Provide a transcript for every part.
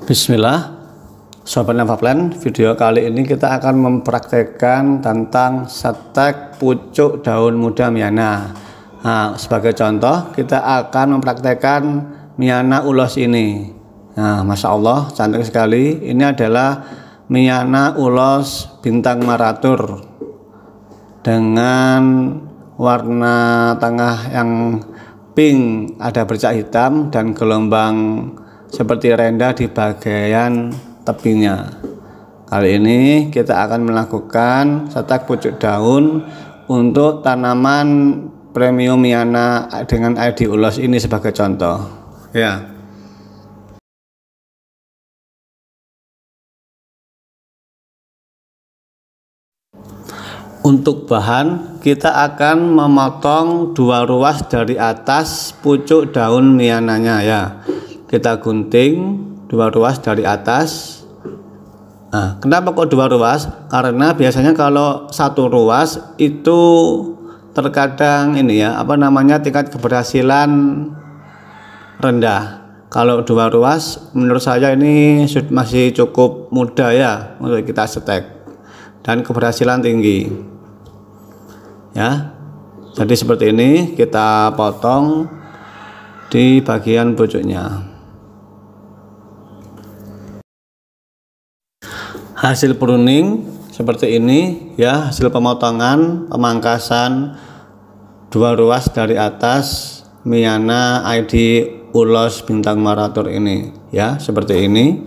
Bismillah, Sobat Navaplan. Video kali ini kita akan mempraktekkan tentang setek pucuk daun muda Miana. Nah, sebagai contoh kita akan mempraktekkan Miana ulos ini. Nah, Masya Allah cantik sekali. Ini adalah Miana ulos bintang maratur dengan warna tengah yang pink, ada bercak hitam dan gelombang seperti rendah di bagian tepinya. Kali ini kita akan melakukan setek pucuk daun untuk tanaman premium Miana dengan ID ulos ini sebagai contoh. Ya. Untuk bahan, kita akan memotong 2 ruas dari atas pucuk daun Miananya ya. Kita gunting 2 ruas dari atas. Nah, kenapa kok 2 ruas? Karena biasanya kalau 1 ruas itu terkadang ini ya, tingkat keberhasilan rendah. Kalau 2 ruas menurut saya ini masih cukup mudah ya untuk kita setek dan keberhasilan tinggi. Ya. Jadi seperti ini kita potong di bagian pucuknya. Hasil pruning seperti ini ya, hasil pemotongan pemangkasan 2 ruas dari atas Miana ID ulos bintang maratur ini ya, seperti ini.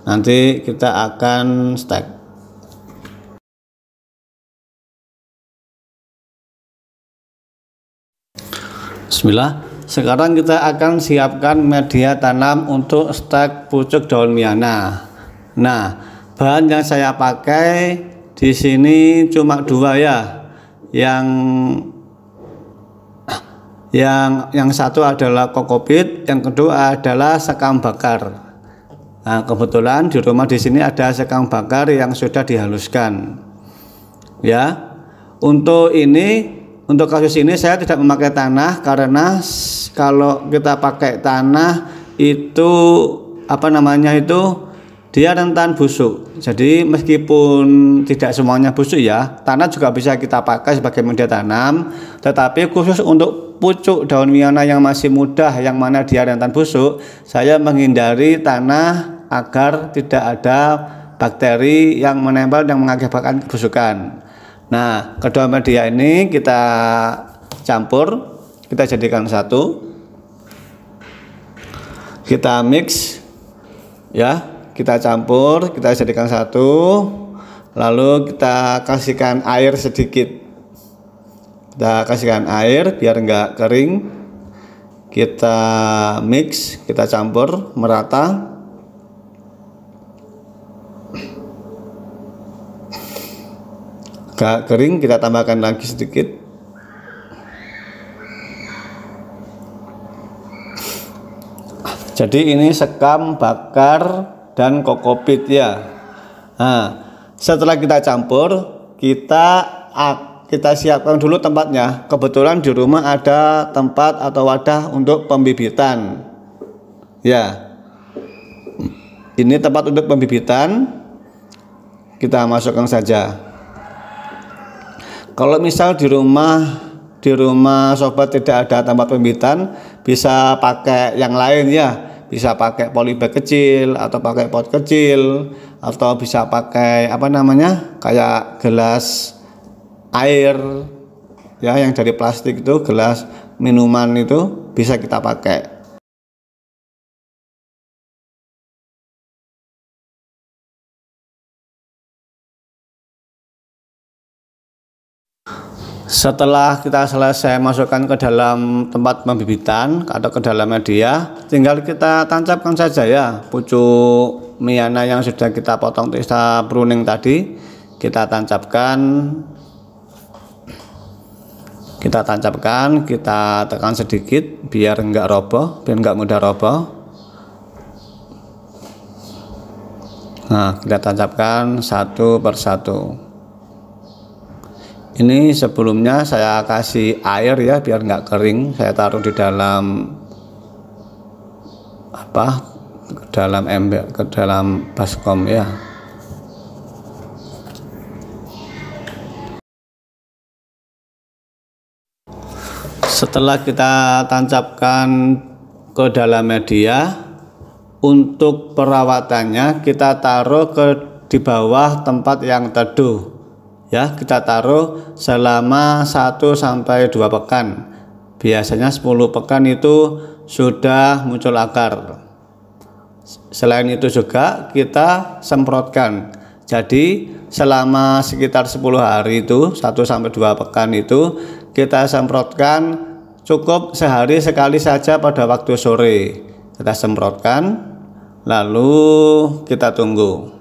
Nanti kita akan stek. Bismillah. Sekarang kita akan siapkan media tanam untuk stek pucuk daun Miana. Nah, bahan yang saya pakai di sini cuma 2 ya. Yang satu adalah kokopit, yang kedua adalah sekam bakar. Nah, kebetulan di rumah di sini ada sekam bakar yang sudah dihaluskan. Ya. Untuk kasus ini saya tidak memakai tanah karena kalau kita pakai tanah itu dia rentan busuk. Jadi meskipun tidak semuanya busuk ya, tanah juga bisa kita pakai sebagai media tanam, tetapi khusus untuk pucuk daun Miana yang masih muda yang mana dia rentan busuk, saya menghindari tanah agar tidak ada bakteri yang menempel yang mengakibatkan kebusukan. Nah, kedua media ini kita campur, kita jadikan satu, kita mix ya, kita campur, kita jadikan satu, lalu kita kasihkan air sedikit. Kita kasihkan air biar enggak kering. Kita mix, kita campur merata. Agak kering, kita tambahkan lagi sedikit. Jadi ini sekam bakar dan kokopit ya. Nah, setelah kita campur, kita siapkan dulu tempatnya. Kebetulan di rumah ada tempat atau wadah untuk pembibitan. Ya. Ini tempat untuk pembibitan. Kita masukkan saja. Kalau misal di rumah sobat tidak ada tempat pembibitan, bisa pakai yang lain ya, bisa pakai polybag kecil atau pakai pot kecil, atau bisa pakai kayak gelas air ya, yang dari plastik itu, gelas minuman itu bisa kita pakai. Setelah kita selesai masukkan ke dalam tempat pembibitan atau ke dalam media, tinggal kita tancapkan saja ya pucuk Miana yang sudah kita potong, kita pruning tadi. Kita tancapkan, kita tekan sedikit biar enggak roboh, biar enggak mudah roboh. Nah, kita tancapkan satu persatu. Ini sebelumnya saya kasih air ya biar nggak kering, saya taruh di dalam dalam ember, ke dalam baskom ya. Setelah kita tancapkan ke dalam media, untuk perawatannya kita taruh di bawah tempat yang teduh ya. Kita taruh selama 1-2 pekan. Biasanya 10 pekan itu sudah muncul akar. Selain itu juga kita semprotkan. Jadi selama sekitar 10 hari itu 1-2 pekan itu kita semprotkan, cukup sehari sekali saja pada waktu sore. Kita semprotkan, lalu kita tunggu.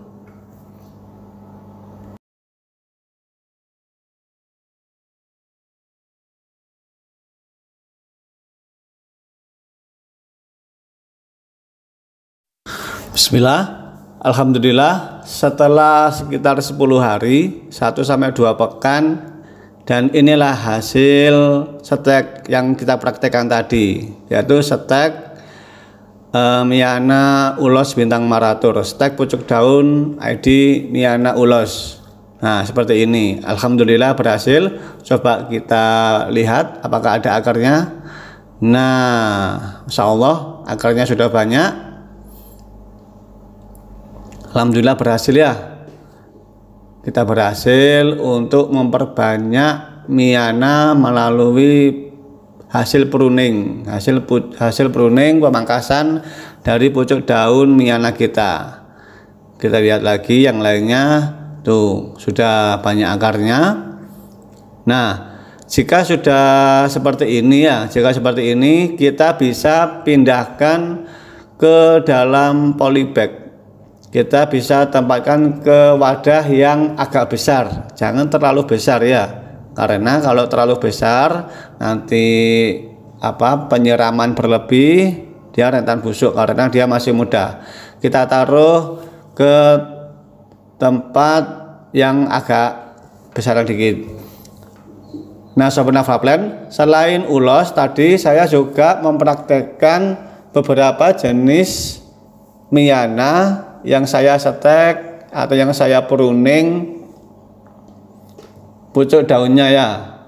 Bismillah, alhamdulillah, setelah sekitar 10 hari, 1-2 pekan, dan inilah hasil stek yang kita praktekkan tadi, yaitu stek Miana ulos bintang maratur, stek pucuk daun ID Miana ulos. Nah, seperti ini. Alhamdulillah berhasil. Coba kita lihat apakah ada akarnya. Nah, insya Allah akarnya sudah banyak. Alhamdulillah berhasil ya. Kita berhasil untuk memperbanyak Miana melalui hasil pruning, hasil pruning pemangkasan dari pucuk daun Miana kita. Kita lihat lagi yang lainnya, tuh sudah banyak akarnya. Nah, jika sudah seperti ini ya, kita bisa pindahkan ke dalam polybag. Kita bisa tempatkan ke wadah yang agak besar, jangan terlalu besar ya. Karena kalau terlalu besar nanti penyiraman berlebih, dia rentan busuk karena dia masih muda. Kita taruh ke tempat yang agak besar dikit. Nah, Sobat Nafaplan, selain ulos tadi saya juga mempraktekkan beberapa jenis Miana yang saya stek atau yang saya pruning pucuk daunnya ya.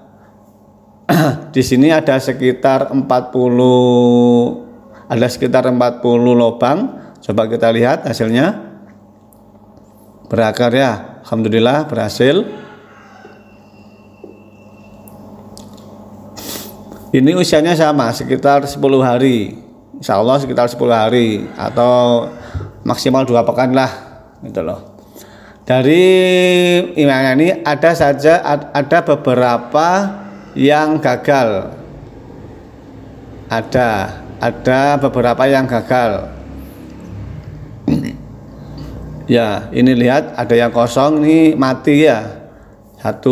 Di sini ada sekitar 40 lubang. Coba kita lihat hasilnya. Berakar ya. Alhamdulillah berhasil. Ini usianya sama, sekitar 10 hari. Insya Allah sekitar 10 hari atau maksimal 2 pekan lah gitu loh. Dari Miana ini ada beberapa yang gagal. Ada beberapa yang gagal. Ya, ini lihat ada yang kosong nih, mati ya. 1,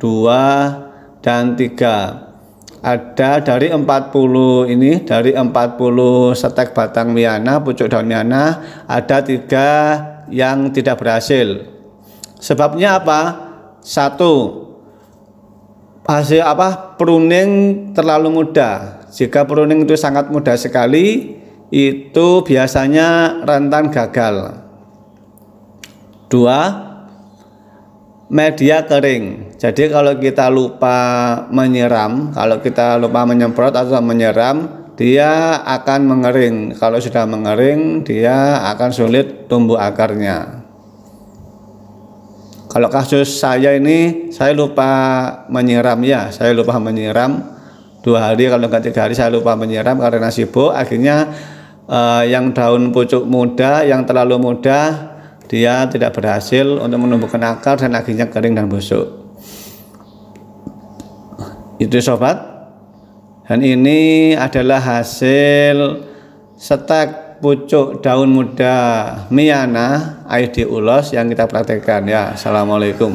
2, dan 3. Ada dari 40 ini, dari 40 stek batang Miana, pucuk daun Miana, ada 3 yang tidak berhasil. Sebabnya apa? 1, hasil pruning terlalu mudah. Jika pruning itu sangat mudah sekali, itu biasanya rentan gagal. 2, media kering. Jadi kalau kita lupa menyiram, kalau kita lupa menyemprot atau menyiram, dia akan mengering. Kalau sudah mengering, dia akan sulit tumbuh akarnya. Kalau kasus saya ini, saya lupa menyiram ya, 2 hari kalau nggak 3 hari saya lupa menyiram karena sibuk. Akhirnya yang daun pucuk muda, yang terlalu muda, dia tidak berhasil untuk menumbuhkan akar dan akhirnya kering dan busuk. Itu sobat. Dan ini adalah hasil stek pucuk daun muda Miana ID ulos yang kita praktekkan ya. Assalamualaikum.